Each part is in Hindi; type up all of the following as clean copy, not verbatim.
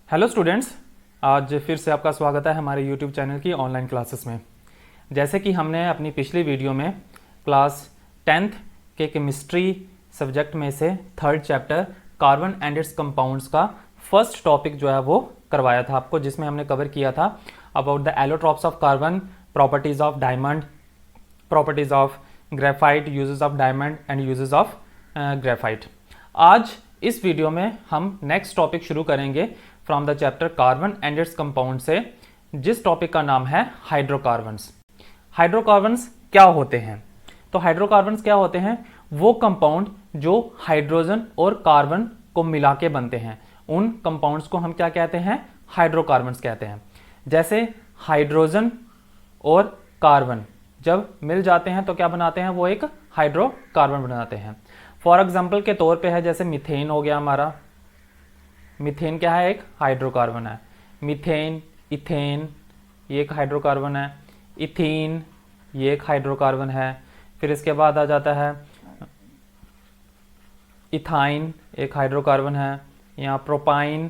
हेलो स्टूडेंट्स, आज फिर से आपका स्वागत है हमारे यूट्यूब चैनल की ऑनलाइन क्लासेस में। जैसे कि हमने अपनी पिछली वीडियो में क्लास 10th के केमिस्ट्री सब्जेक्ट में से third chapter carbon and it's compounds का फर्स्ट टॉपिक जो है वो करवाया था आपको, जिसमें हमने कवर किया था about the allotropes of carbon, properties of diamond, properties of graphite, uses of diamond and uses of graphite. आज इस वीडियो में हम नेक्स्ट टॉपिक शुरू करेंगे from the chapter carbon and its compound से, जिस टॉपिक का नाम है हाइड्रोकार्बन्स। हाइड्रोकार्बन्स क्या होते हैं? तो हाइड्रोकार्बन्स क्या होते हैं? वो कंपाउंड जो हाइड्रोजन और कार्बन को मिला के बनते हैं, उन कंपाउंड्स को हम क्या कहते हैं? हाइड्रोकार्बन्स कहते हैं। जैसे हाइड्रोजन और कार्बन जब मिल जाते हैं तो क्या बनाते हैं? वो एक हाइड्रोकार्बन बनाते हैं। फॉर एग्जाम्पल के तौर पे है जैसे मीथेन हो गया हमारा। मीथेन क्या है? एक हाइड्रोकार्बन है। मीथेन, इथेन ये एक हाइड्रोकार्बन है। इथीन ये एक हाइड्रोकार्बन है। फिर इसके बाद आ जाता है इथाइन, एक हाइड्रोकार्बन है। यहाँ प्रोपाइन,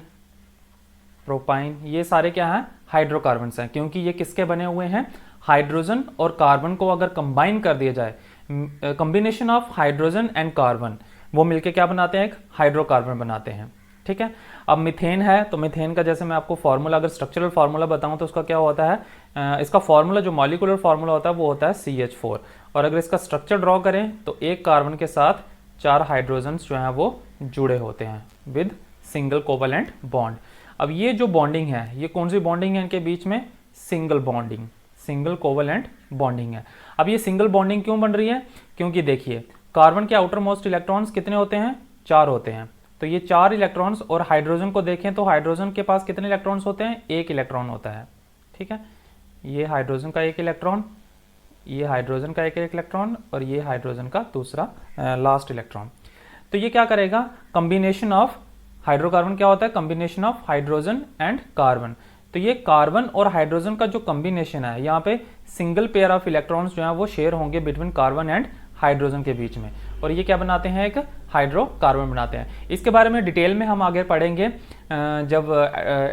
प्रोपाइन ये सारे क्या हैं? हाइड्रोकार्बन्स हैं, क्योंकि ये किसके बने हुए हैं? हाइड्रोजन और कार्बन को अगर कंबाइन कर दिया जाए, combination of hydrogen and carbon, वो मिलके क्या बनाते हैं? एक हाइड्रोकार्बन बनाते हैं। ठीक है। अब मीथेन है, तो मीथेन का जैसे मैं आपको फार्मूला, अगर स्ट्रक्चरल फार्मूला बताऊं तो उसका क्या होता है? इसका फार्मूला जो मॉलिक्यूलर फार्मूला होता है वो होता है CH4। और अगर इसका स्ट्रक्चर ड्रॉ करें तो एक कार्बन के साथ 4 हाइड्रोजन्स जो हैं वो जुड़े होते हैं विद सिंगल कोवलेंट बॉन्ड। अब ये जो बॉन्डिंग है, ये कौन सी बॉन्डिंग है इनके बीच में? Single bonding, single covalent bonding है। अब ये सिंगल बॉन्डिंग क्यों बन रही है? क्योंकि देखिए कार्बन के आउटर मोस्ट इलेक्ट्रॉन्स कितने होते हैं? 4 होते हैं। तो ये 4 इलेक्ट्रॉन्स, और हाइड्रोजन को देखें तो हाइड्रोजन के पास कितने इलेक्ट्रॉन्स होते हैं? 1 इलेक्ट्रॉन होता है। ठीक है। ये हाइड्रोजन का 1 इलेक्ट्रॉन, ये हाइड्रोजन का 1 इलेक्ट्रॉन, और ये हाइड्रोजन का दूसरा लास्ट इलेक्ट्रॉन। तो ये क्या करेगा? कॉम्बिनेशन ऑफ हाइड्रोकार्बन क्या होता है? Combination of hydrogen and carbon. तो ये कार्बन और हाइड्रोजन का जो कॉम्बिनेशन है, यहाँ पे सिंगल पेयर ऑफ इलेक्ट्रॉन्स जो है वो शेयर होंगे बिटवीन कार्बन एंड हाइड्रोजन के बीच में, और ये क्या बनाते हैं? एक हाइड्रोकार्बन बनाते हैं। इसके बारे में डिटेल में हम आगे पढ़ेंगे जब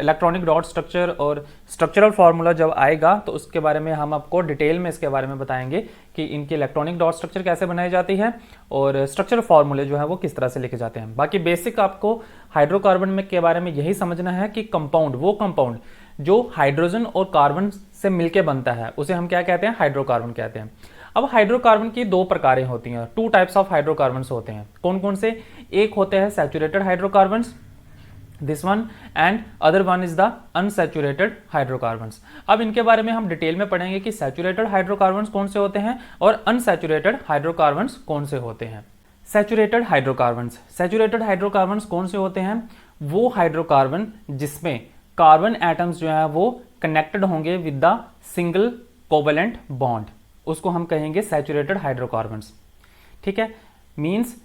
इलेक्ट्रॉनिक डॉट स्ट्रक्चर और स्ट्रक्चरल फार्मूला जब आएगा, तो उसके बारे में हम आपको डिटेल में इसके बारे में बताएंगे कि इनकी इलेक्ट्रॉनिक डॉट स्ट्रक्चर कैसे बनाई जाती है और स्ट्रक्चरल फार्मूले जो है वो किस तरह से लिखे जाते हैं। बाकी बेसिक आपको हाइड्रोकार्बन में के बारे में यही समझना है कि कंपाउंड, वो कंपाउंड जो हाइड्रोजन और कार्बन से मिलकर बनता है, उसे हम क्या कहते हैं? हाइड्रोकार्बन कहते हैं। अब हाइड्रोकार्बन की 2 प्रकारें होती हैं, 2 टाइप्स ऑफ हाइड्रोकार्बन्स होते हैं। कौन कौन से? एक होते हैं saturated hydrocarbons, this one, and other one is the unsaturated hydrocarbons. अब इनके बारे में हम डिटेल में पढ़ेंगे कि सैचुरेटेड हाइड्रोकार्बन्स कौन से होते हैं और अनसैचुरेटेड हाइड्रोकार्बन्स कौन से होते हैं। सैचुरेटेड हाइड्रोकार्बन्स, सैचुरेटेड हाइड्रोकार्बन्स कौन से होते हैं? वो हाइड्रोकार्बन जिसमें कार्बन एटम्स जो है वो कनेक्टेड होंगे with the single covalent bond, उसको हम कहेंगे सैचुरेटेड हाइड्रोकार्बन्स। ठीक है। मींस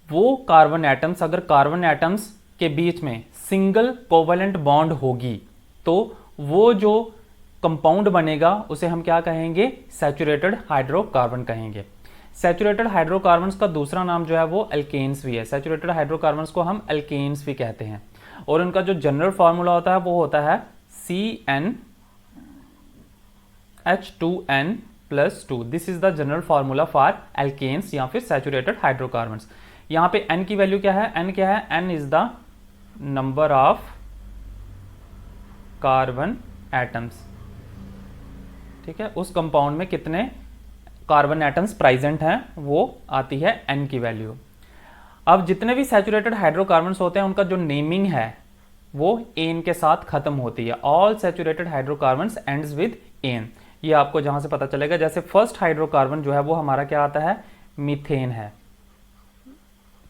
वो कार्बन एटम्स, अगर कार्बन एटम्स के बीच में सिंगल कोवलेंट बॉन्ड होगी तो वो जो कंपाउंड बनेगा उसे हम क्या कहेंगे? सैचुरेटेड हाइड्रोकार्बन कहेंगे। सैचुरेटेड हाइड्रोकार्बन्स का दूसरा नाम जो है वो एल्केन्स भी है। सैचुरेटेड हाइड्रोकार्बन्स को हम एल्केन्स भी कहते हैं, और उनका जो जनरल फार्मूला होता है वो होता है CnH2n+2। This is the general formula for alkanes या फिर सैचुरेटेड हाइड्रोकार्बन्स। यहाँ पे n की वैल्यू क्या है? n क्या है? n is the number of carbon atoms. ठीक है। उस कंपाउंड में कितने कार्बन एटम्स प्रेजेंट हैं वो आती है n की वैल्यू। अब जितने भी सैचुरेटेड हाइड्रोकार्बन्स होते हैं उनका जो नेमिंग है वो एन के साथ खत्म होती है। All saturated hydrocarbons ends with ane. ये आपको जहां से पता चलेगा, जैसे फर्स्ट हाइड्रोकार्बन जो है वो हमारा क्या आता है? मीथेन है।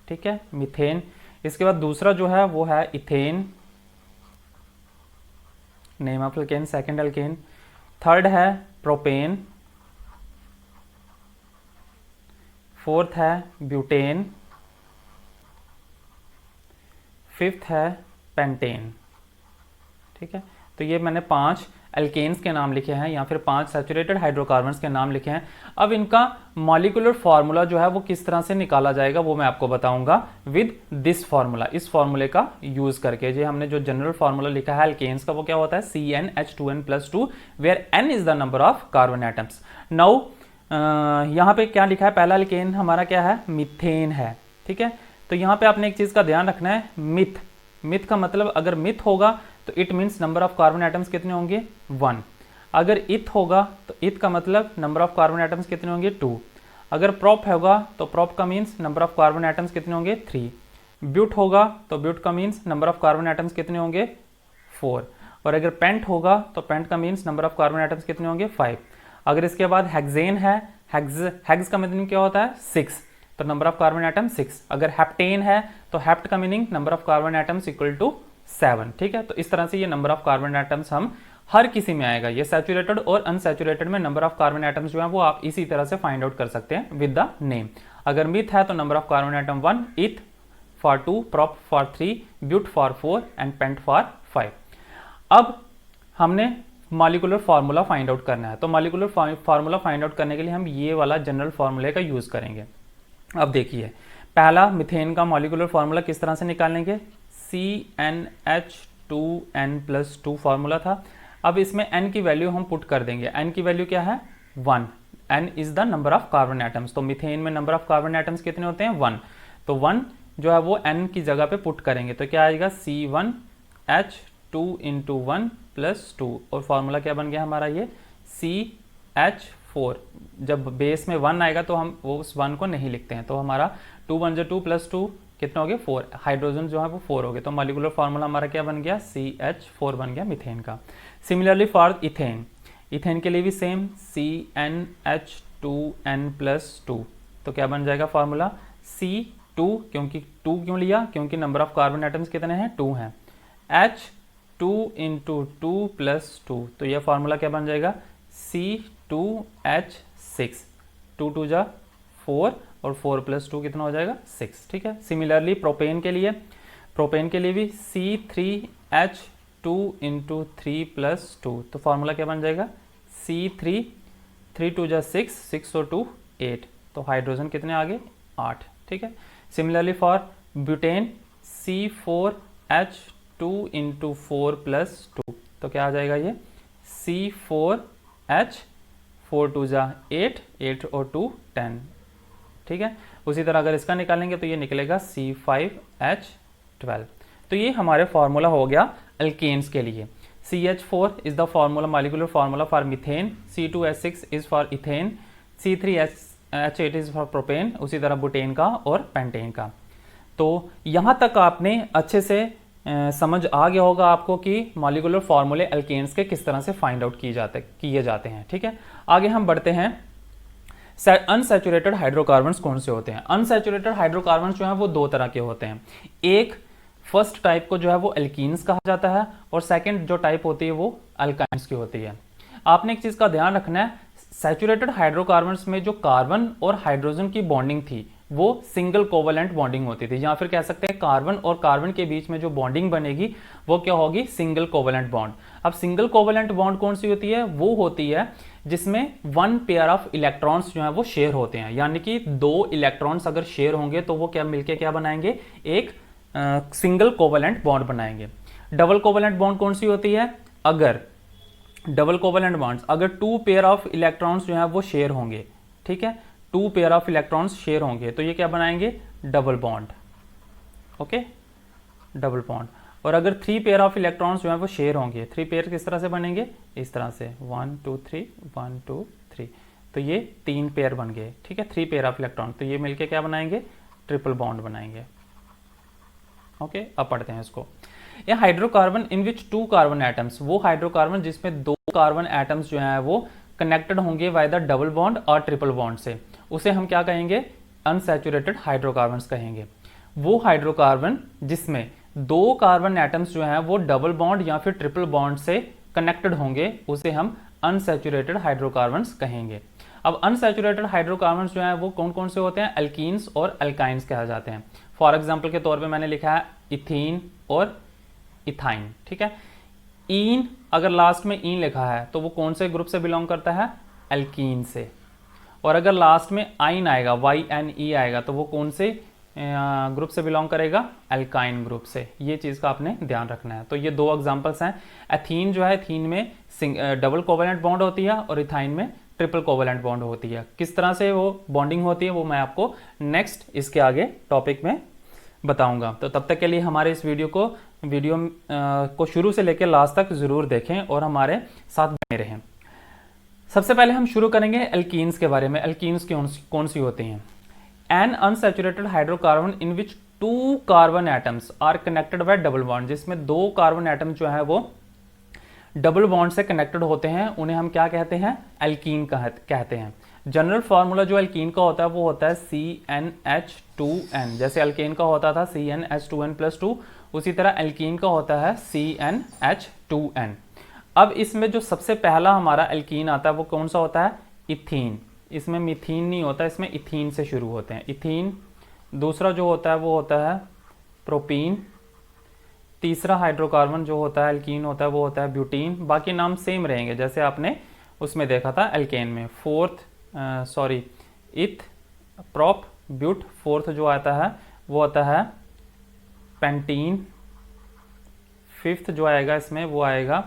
ठीक है, मीथेन। इसके बाद दूसरा जो है वो है ethane, name of alkane, second alkane. Third है प्रोपेन, फोर्थ है ब्यूटेन, फिफ्थ है पेंटेन। ठीक है। तो ये मैंने 5 एल्केन्स के नाम लिखे हैं या फिर 5 सैचुरेटेड हाइड्रोकार्बन्स के नाम लिखे हैं। अब इनका मॉलिक्यूलर फार्मूला जो है वो किस तरह से निकाला जाएगा वो मैं आपको बताऊंगा विद दिस फार्मूला, इस फार्मूले का यूज करके। जो हमने जो जनरल फार्मूला लिखा है एल्केन्स का वो क्या होता है CnH2n+2 where n is the number of carbon atoms. Now यहाँ पे क्या लिखा है, पहला एल्केन हमारा क्या है, मीथेन है, ठीक है। तो यहाँ पे आपने एक चीज का ध्यान रखना है, मिथ, मिथ का मतलब अगर मिथ होगा तो it means number of carbon atoms कितने होंगे 1। अगर इथ होगा तो इथ का मतलब नंबर ऑफ कार्बन एटम्स कितने होंगे 2। अगर प्रोप होगा तो प्रोप का means number of carbon atoms कितने होंगे 3। ब्यूट होगा तो ब्यूट का means number of carbon atoms कितने होंगे 4। और अगर पेंट होगा तो पेंट का means number of carbon atoms कितने होंगे 5। अगर इसके बाद हेक्सेन है, हेक्स का मीनिंग क्या होता है 6, तो नंबर ऑफ कार्बन एटम 6। अगर हेप्टेन है तो हेप्ट का meaning number of carbon atoms equal to 7, ठीक है। तो इस तरह से ये नंबर ऑफ कार्बन एटम्स हम हर किसी में आएगा, ये सैचुरेटेड और अनसैचुरेटेड में नंबर ऑफ कार्बन एटम्स जो है वो आप इसी तरह से फाइंड आउट कर सकते हैं विद द नेम। अगर मिथ है तो number of carbon atom 1, eth for 2, prop for 3, but for 4 and pent for 5। अब हमने मॉलिक्यूलर फार्मूला फाइंड आउट करना है, तो मॉलिक्यूलर फार्मूला फाइंड आउट करने के लिए हम ये वाला जनरल फार्मूले का यूज करेंगे। अब देखिए पहला मिथेन का मॉलिक्यूलर फार्मूला किस तरह से निकालेंगे, CnH2n+2 फार्मूला था। अब इसमें n की वैल्यू हम पुट कर देंगे, n की वैल्यू क्या है 1, n is the number of carbon atoms. तो मिथेन में नंबर ऑफ कार्बन एटम्स कितने होते हैं 1, तो 1 जो है वो n की जगह पे पुट करेंगे तो क्या आएगा C1H2 × 1+2 और फार्मूला क्या बन गया हमारा ये CH4। जब बेस में 1 आएगा तो हम वो उस 1 को नहीं लिखते हैं, तो हमारा 2 1 2 + 2 कितना हो गया 4, हाइड्रोजन जो है वो 4 हो गए, तो मॉलिक्यूलर फार्मूला हमारा क्या बन गया CH4 बन गया मिथेन का। सिमिलरली फॉर इथेन, इथेन के लिए भी सेम CnH2n+2, तो क्या बन जाएगा फार्मूला C2, क्योंकि 2 क्यों लिया, क्योंकि नंबर ऑफ कार्बन एटम्स कितने हैं 2 हैं, H2 × 2+2, तो यह फार्मूला क्या बन जाएगा C2H6, 2 2 जा 4 और 4 + 2 कितना हो जाएगा 6, ठीक है। सिमिलरली प्रोपेन के लिए भी C3H2 × 3+2, तो फार्मूला क्या बन जाएगा C3, 3 2 जा 6, 6 और 2 8, तो हाइड्रोजन कितने आ गए 8, ठीक है। सिमिलरली फॉर ब्यूटेन C4H2 × 4+2, तो क्या आ जाएगा ये C4H, 4 2 जा 8, 8 और 2 10, ठीक है। उसी तरह अगर इसका निकालेंगे तो ये निकलेगा C5H12। तो ये हमारे फार्मूला हो गया अल्केन्स के लिए। CH4 is the formula, molecular formula for methane, C2H6 is for ethane, C3H8 is for propane, उसी तरह बुटेन का और पेंटेन का। तो यहाँ तक आपने अच्छे से समझ आ गया होगा आपको कि मॉलिक्यूलर फार्मूले अल्केन्स के किस तरह से फाइंड आउट किए जाते हैं, ठीक है। आगे हम बढ़ते हैं, अनसैचुरेटेड हाइड्रोकार्बन्स कौन से होते हैं। अनसैचुरेटेड हाइड्रोकार्बन्स जो हैं वो 2 तरह के होते हैं, एक फर्स्ट टाइप को जो है वो एल्कीन्स कहा जाता है और सेकंड जो टाइप होती है वो अल्काइन्स की होती है। आपने एक चीज का ध्यान रखना है, सैचुरेटेड हाइड्रोकार्बन्स में जो कार्बन और हाइड्रोजन की बॉन्डिंग थी वो सिंगल कोवलेंट बॉन्डिंग होती थी, या फिर कह सकते हैं कार्बन और कार्बन के बीच में जो बॉन्डिंग बनेगी वो क्या होगी सिंगल कोवलेंट बॉन्ड। अब सिंगल कोवलेंट बॉन्ड कौन सी होती है, वो होती है जिसमें 1 पेयर ऑफ इलेक्ट्रॉन्स जो है वो शेयर होते हैं, यानी कि 2 इलेक्ट्रॉन्स अगर शेयर होंगे तो वो क्या मिलके क्या बनाएंगे एक सिंगल कोवलेंट बॉन्ड बनाएंगे। डबल कोवलेंट बॉन्ड कौन सी होती है, अगर डबल कोवलेंट बॉन्ड्स अगर 2 पेयर ऑफ इलेक्ट्रॉन्स जो है वो शेयर होंगे, ठीक है, 2 पेयर ऑफ इलेक्ट्रॉन्स शेयर होंगे तो ये क्या बनाएंगे double bond, okay double bond. और अगर 3 पेयर ऑफ इलेक्ट्रॉन्स जो है वो शेयर होंगे, 3 पेयर किस तरह से बनेंगे, इस तरह से 1 2 3 1 2 3, तो ये 3 पेयर बन गए, ठीक है, 3 पेयर ऑफ इलेक्ट्रॉन, तो ये मिलके क्या बनाएंगे ट्रिपल बॉन्ड बनाएंगे, ओके। अब पढ़ते हैं इसको। ये hydrocarbon in which 2 carbon atoms, वो हाइड्रोकार्बन जिसमें 2 कार्बन एटम्स जो है वो कनेक्टेड होंगे बाय द डबल बॉन्ड और ट्रिपल बॉन्ड से, उसे हम क्या कहेंगे अनसैचुरेटेड हाइड्रोकार्बन्स कहेंगे। वो हाइड्रोकार्बन जिसमें 2 कार्बन एटम्स जो हैं वो डबल बॉन्ड या फिर ट्रिपल बॉन्ड से कनेक्टेड होंगे उसे हम अनसैचुरेटेड हाइड्रोकार्बन्स कहेंगे। अब अनसैचुरेटेड हाइड्रोकार्बन्स जो हैं वो कौन कौन से होते हैं, एल्कीन्स और अल्काइंस कहा जाते हैं। फॉर एग्जाम्पल के तौर पे मैंने लिखा है इथीन और इथाइन, ठीक है। ईन, अगर लास्ट में ईन लिखा है तो वो कौन से ग्रुप से बिलोंग करता है? एल्कीन से। और अगर लास्ट में आइन आएगा, YNE आएगा, तो वो कौन से ग्रुप से बिलोंग करेगा? एल्काइन ग्रुप से। ये चीज़ का आपने ध्यान रखना है। तो ये दो एग्जांपल्स हैं। एथीन जो है, एथीन में डबल कोवेलेंट बॉन्ड होती है और इथाइन में ट्रिपल कोवेलेंट बॉन्ड होती है। किस तरह से वो बॉन्डिंग होती है वो मैं आपको नेक्स्ट इसके आगे टॉपिक में बताऊंगा। तो तब तक के लिए हमारे इस वीडियो को शुरू से लेकर लास्ट तक ज़रूर देखें और हमारे साथ बने रहें। सबसे पहले हम शुरू करेंगे एल्कीन्स के बारे में। एल्कीन्स कौन सी होती हैं? An unsaturated hydrocarbon in which 2 carbon atoms are connected by double bond, जिसमें 2 कार्बन एटम जो है वो डबल बॉन्ड से कनेक्टेड होते हैं, उन्हें हम क्या कहते हैं? एल्कीन कहते हैं। जनरल फार्मूला जो एल्कीन का होता है वो होता है CnH2n। जैसे एल्केन का होता था CnH2n+2, उसी तरह एल्कीन का होता है CnH2n। अब इसमें जो सबसे पहला हमारा एल्कीन आता है वो कौन सा होता है? इथीन। इसमें मिथीन नहीं होता, इसमें इथीन से शुरू होते हैं, इथीन। दूसरा जो होता है वो होता है प्रोपीन। तीसरा हाइड्रोकार्बन जो होता है एल्कीन होता है वो होता है ब्यूटीन। बाकी नाम सेम रहेंगे जैसे आपने उसमें देखा था एल्केन में। इथ, प्रोप, ब्यूट। फोर्थ जो आता है वो आता है पेंटीन। फिफ्थ जो आएगा इसमें वो आएगा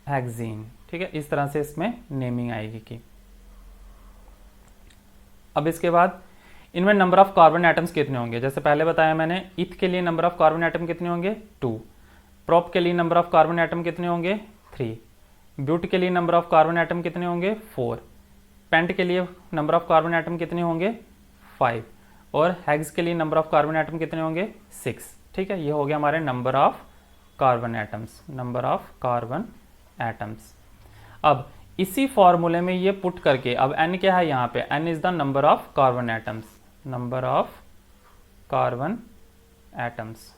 हेक्सीन। ठीक है, इस तरह से इसमें नेमिंग आएगी की। अब इसके बाद इनमें नंबर ऑफ कार्बन एटम्स कितने होंगे? जैसे पहले बताया मैंने, इथ के लिए नंबर ऑफ कार्बन एटम कितने होंगे? 2। प्रोप के लिए नंबर ऑफ कार्बन एटम कितने होंगे? 3। ब्यूट के लिए नंबर ऑफ कार्बन एटम कितने होंगे? 4। पेंट के लिए नंबर ऑफ कार्बन एटम कितने होंगे? 5। और हेक्स के लिए नंबर ऑफ कार्बन एटम कितने होंगे? 6। ठीक है, ये हो गया हमारे number of carbon atoms, number of carbon atoms. अब इसी फॉर्मूले में ये पुट करके, अब n क्या है यहाँ पे? n is the number of carbon atoms, number of carbon atoms.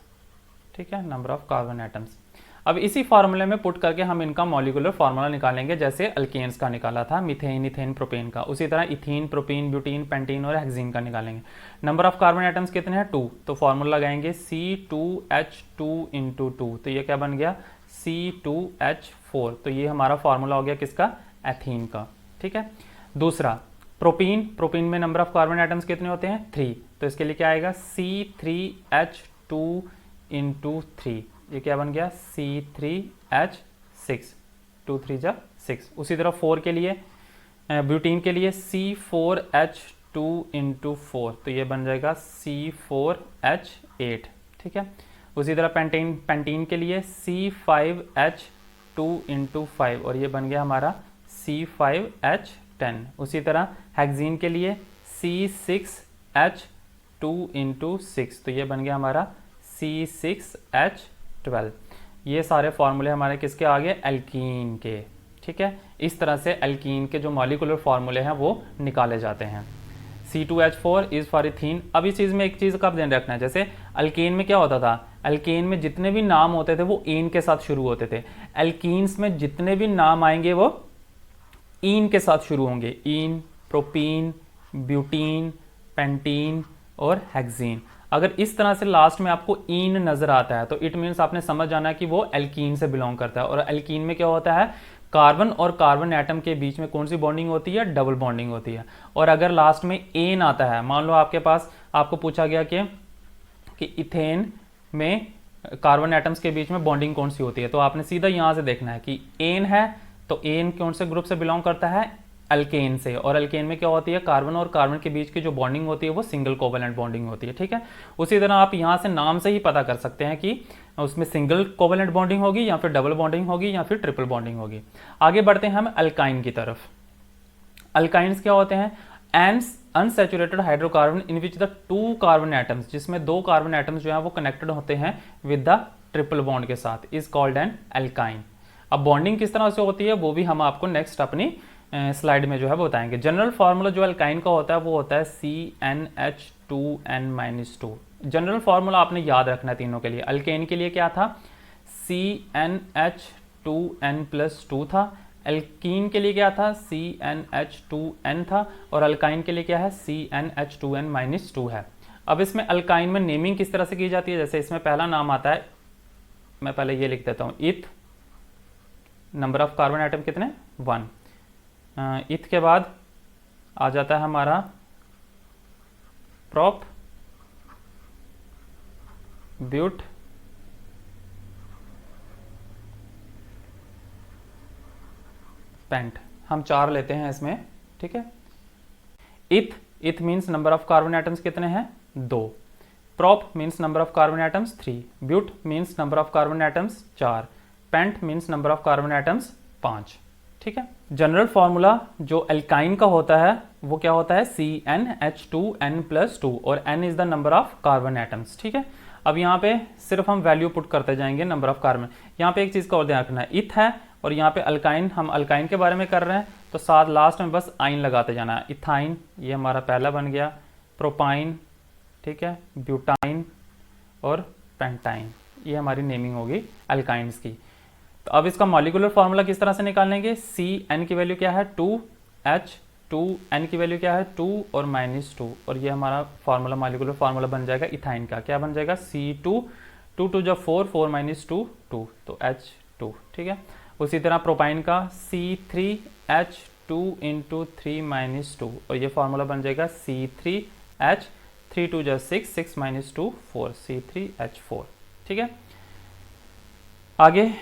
ठीक है, नंबर ऑफ कार्बन एटम्स। अब इसी फॉर्मूले में पुट करके हम इनका मॉलिक्यूलर फार्मूला निकालेंगे, जैसे अल्केन्स का निकाला था, मीथेन, इथेन, प्रोपेन का। उसी तरह इथीन, प्रोपीन, ब्यूटीन, पेंटीन और हेक्सीन का निकालेंगे। नंबर ऑफ कार्बन एटम्स कितने हैं? 2। तो फॉर्मूला लगाएंगे C2H2 तो ये क्या बन गया? C2H4। तो ये हमारा फॉर्मूला हो गया किसका? एथीन का। ठीक है। दूसरा प्रोपीन, प्रोपीन में नंबर ऑफ कार्बन एटम्स कितने होते हैं? 3। तो इसके लिए क्या आएगा? C3H2 ये क्या बन गया? C3H6, 2 3 जा 6। उसी तरह 4 के लिए, ब्यूटीन के लिए C4H2 तो ये बन जाएगा C4H8। ठीक है। उसी तरह पेंटीन के लिए C5H2 और ये बन गया हमारा C5H10। उसी तरह हेक्सीन के लिए C6H2 तो ये बन गया हमारा C6H12। ये सारे फॉर्मूले हमारे किसके आ गए? एल्कीन के। ठीक है, इस तरह से एल्कीन के जो मॉलिक्यूलर फॉर्मूले हैं वो निकाले जाते हैं। C2H4 is for ethene. अब इस चीज़ में एक चीज़ का आप ध्यान रखना है, जैसे अल्केन में क्या होता था? अल्केन में जितने भी नाम होते थे वो ईन के साथ शुरू होते थे। एल्कीन्स में जितने भी नाम आएंगे वो ईन के साथ शुरू होंगे। ईन, प्रोपीन, ब्यूटीन, पेंटीन और हेक्सीन। अगर इस तरह से लास्ट में आपको ईन नजर आता है तो इट मीन्स आपने समझ जाना कि वो एल्कीन से बिलोंग करता है। और एल्कीन में क्या होता है? कार्बन और कार्बन एटम के बीच में कौन सी बॉन्डिंग होती है? डबल बॉन्डिंग होती है। और अगर लास्ट में एन आता है, मान लो आपके पास आपको पूछा गया कि इथेन में कार्बन एटम्स के बीच में बॉन्डिंग कौन सी होती है, तो आपने सीधा यहां से देखना है कि एन है तो एन कौन से ग्रुप से बिलोंग करता है? अल्केन से। और अल्केन में क्या होती है? कार्बन और कार्बन के बीच की जो बॉन्डिंग होती है वो सिंगल कोवेलेंट बॉन्डिंग होती है। ठीक है। उसी तरह आप यहां से नाम से ही पता कर सकते हैं कि उसमें सिंगल कोवेलेंट बॉन्डिंग होगी या फिर डबल बॉन्डिंग होगी या फिर ट्रिपल बॉन्डिंग होगी। आगे बढ़ते हैं हम अल्काइन की तरफ। अल्काइंस क्या होते हैं? Unsaturated hydrocarbon in which the 2 carbon atoms, जिसमें 2 कार्बन एटम्स जो है वो कनेक्टेड होते हैं विद द ट्रिपल बॉन्ड के साथ, इज कॉल्ड एन अल्काइन। अब बॉन्डिंग किस तरह से होती है वो भी हम आपको नेक्स्ट अपनी स्लाइड में जो है बताएंगे। जनरल फार्मूला जो अल्काइन का होता है वो होता है CnH2n-2। जनरल फार्मूला आपने याद रखना है तीनों के लिए। अल्केन के लिए क्या था? CnH2n+2 था। एल्कीन के लिए क्या था? CnH2n था। और अल्काइन के लिए क्या है? CnH2n-2 है। अब इसमें अल्काइन में नेमिंग किस तरह से की जाती है? जैसे इसमें पहला नाम आता है मैं पहले ये लिख देता हूँ, इथ नंबर ऑफ कार्बन एटम कितने 1। इथ के बाद आ जाता है हमारा प्रोप, ब्यूट, पेंट, हम 4 लेते हैं इसमें, ठीक है। Eth means number of carbon atoms कितने हैं 2, prop means number of carbon atoms 3, but means number of carbon atoms 4, pent means number of carbon atoms 5, ठीक है। जनरल फॉर्मूला जो एल्काइन का होता है वो क्या होता है CnH2n+2 और n is the number of carbon atoms, ठीक है। अब यहाँ पे सिर्फ हम वैल्यू पुट करते जाएंगे नंबर ऑफ कार्बन। यहाँ पे एक चीज़ का और ध्यान रखना है, इथ है और यहाँ पे अल्काइन, हम अल्काइन के बारे में कर रहे हैं तो साथ लास्ट में बस आइन लगाते जाना है। इथाइन ये हमारा पहला बन गया, प्रोपाइन, ठीक है, ब्यूटाइन और पेंटाइन, ये हमारी नेमिंग होगी अल्काइंस की। तो अब इसका मॉलिक्यूलर फार्मूला किस तरह से निकालेंगे, Cn की वैल्यू क्या है 2H, 2n की वैल्यू क्या है 2 और -2, और ये हमारा फार्मूला मॉलिक्यूलर फार्मूला बन जाएगा इथाइन का, क्या बन जाएगा C2, 2 2 जो 4, 4 - 2 2, तो H2, ठीक है। उसी तरह प्रोपाइन का C3H2 × 3 - 2 और ये फार्मूला बन जाएगा C3H, 3 2 जो 6, 6 - 2 4, C3H4, ठीक है। आगे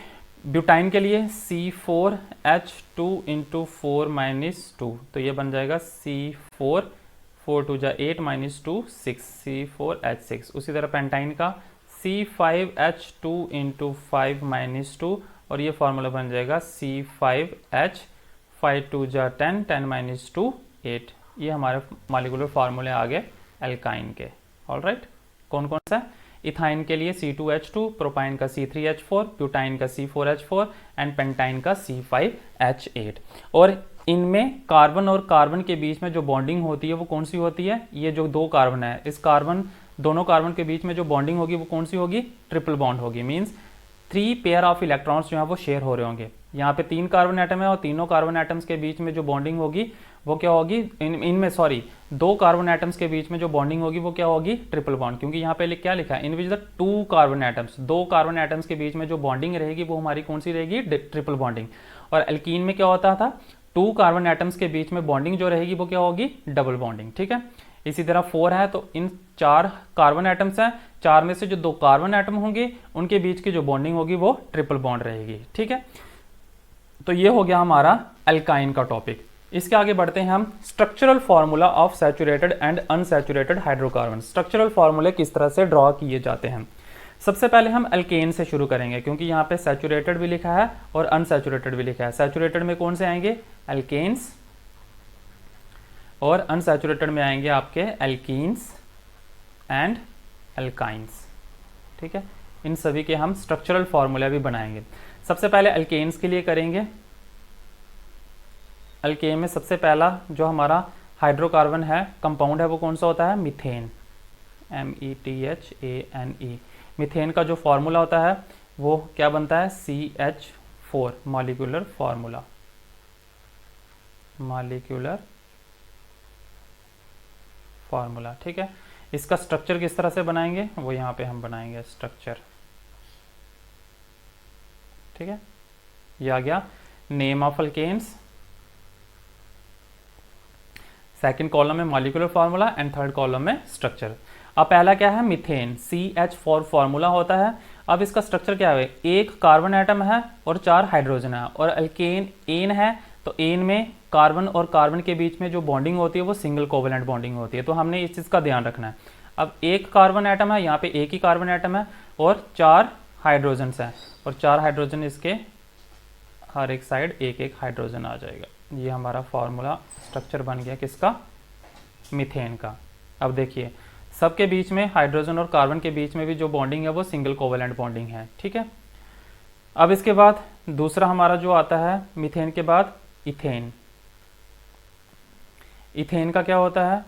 ब्यूटाइन के लिए C4H2 × 4 - 2, तो ये बन जाएगा C4, 4 2 जा 8 - 2 6, C4H6। उसी तरह पेंटाइन का C5H2 × 5 - 2 और ये फार्मूला बन जाएगा C5H, 5 2 जा 10, 10 - 2 8। ये हमारे मॉलिक्यूलर फार्मूले आ गए एल्काइन के। ऑलराइट, कौन कौन सा, इथाइन के लिए C2H2, प्रोपाइन का C3H4, ब्यूटाइन का C4H4 एंड पेंटाइन का C5H8। और इनमें कार्बन और कार्बन के बीच में जो बॉन्डिंग होती है वो कौन सी होती है, ये जो 2 कार्बन है, इस कार्बन, दोनों कार्बन के बीच में जो बॉन्डिंग होगी वो कौन सी होगी, ट्रिपल बॉन्ड होगी। मीन्स 3 पेयर ऑफ इलेक्ट्रॉन्स जो है वो शेयर हो रहे होंगे। यहाँ पे 3 कार्बन एटम है और तीनों कार्बन एटम्स के बीच में जो बॉन्डिंग होगी वो क्या होगी, इनमें 2 कार्बन एटम्स के बीच में जो बॉन्डिंग होगी वो क्या होगी, ट्रिपल बॉन्ड, क्योंकि यहाँ पे क्या लिखा है, in which the 2 carbon atoms, 2 carbon atoms के बीच में जो बॉन्डिंग रहेगी वो हमारी कौन सी रहेगी, ट्रिपल बॉन्डिंग। और एल्कीन में क्या होता था, 2 कार्बन एटम्स के बीच में बॉन्डिंग जो रहेगी वो क्या होगी, डबल बॉन्डिंग, ठीक है। इसी तरह 4 है तो इन 4 कार्बन एटम्स हैं, 4 में से जो 2 कार्बन एटम होंगे उनके बीच की जो बॉन्डिंग होगी वो ट्रिपल बॉन्ड रहेगी, ठीक है। तो ये हो गया हमारा एल्काइन का टॉपिक। इसके आगे बढ़ते हैं हम, structural formula of saturated and unsaturated hydrocarbon. Structural फार्मूले किस तरह से ड्रॉ किए जाते हैं। सबसे पहले हम एल्केन से शुरू करेंगे, क्योंकि यहाँ पे सैचुरेटेड भी लिखा है और अनसैचुरेटेड भी लिखा है। सैचुरेटेड में कौन से आएंगे, एल्केन्स, और अनसैचुरेटेड में आएंगे आपके एल्कीन्स एंड एल्काइंस, ठीक है। इन सभी के हम स्ट्रक्चरल फार्मूला भी बनाएंगे। सबसे पहले एल्केन्स के लिए करेंगे। एल्केन में सबसे पहला जो हमारा हाइड्रोकार्बन है, कंपाउंड है, वो कौन सा होता है, मीथेन, METHANE। मीथेन का जो फार्मूला होता है वो क्या बनता है, CH4, molecular formula, molecular formula, ठीक है। इसका स्ट्रक्चर किस तरह से बनाएंगे वो यहाँ पे हम बनाएंगे स्ट्रक्चर, ठीक है। ये आ गया name of alkanes, second column में molecular formula and third column में स्ट्रक्चर। अब पहला क्या है, मीथेन, CH4 फार्मूला होता है। अब इसका स्ट्रक्चर क्या है, एक कार्बन एटम है और 4 हाइड्रोजन है, और अल्केन एन है तो एन में कार्बन और कार्बन के बीच में जो बॉन्डिंग होती है वो सिंगल कोवेलेंट बॉन्डिंग होती है। तो हमने इस चीज़ का ध्यान रखना है। अब एक कार्बन एटम है, यहाँ पे एक ही कार्बन एटम है और 4 हाइड्रोजन है, और 4 हाइड्रोजन इसके हर एक साइड एक एक हाइड्रोजन आ जाएगा। ये हमारा फार्मूला स्ट्रक्चर बन गया किसका, मीथेन का। अब देखिए सबके बीच में, हाइड्रोजन और कार्बन के बीच में भी जो बॉन्डिंग है वो सिंगल कोवेलेंट बॉन्डिंग है, ठीक है। अब इसके बाद दूसरा हमारा जो आता है मीथेन के बाद इथेन। इथेन का क्या होता है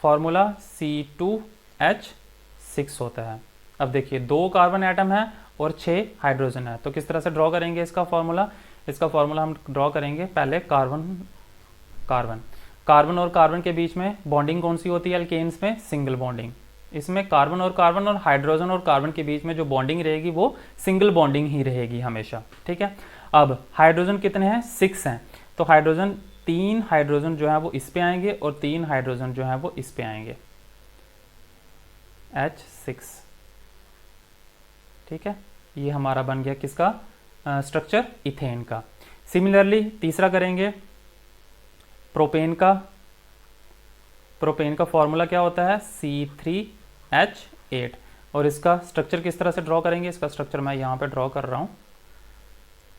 फार्मूला, C2H6 होता है। अब देखिए 2 कार्बन एटम है और 6 हाइड्रोजन है, तो किस तरह से ड्रॉ करेंगे इसका फार्मूला। इसका फार्मूला हम ड्रॉ करेंगे पहले कार्बन कार्बन कार्बन और कार्बन के बीच में बॉन्डिंग कौन सी होती है अल्केन्स में, सिंगल बॉन्डिंग, इसमें कार्बन और हाइड्रोजन और कार्बन के बीच में जो बॉन्डिंग रहेगी वो सिंगल बॉन्डिंग ही रहेगी हमेशा, ठीक है। अब हाइड्रोजन कितने हैं, 6 हैं, तो हाइड्रोजन 3 हाइड्रोजन जो है वो इस पे आएंगे और 3 हाइड्रोजन जो है वो इस पे आएंगे, H6, ठीक है। ये हमारा बन गया किसका स्ट्रक्चर, इथेन का। सिमिलरली तीसरा करेंगे प्रोपेन का। प्रोपेन का फॉर्मूला क्या होता है, C3H8, और इसका स्ट्रक्चर किस तरह से ड्रॉ करेंगे, इसका स्ट्रक्चर मैं यहाँ पे ड्रॉ कर रहा हूँ।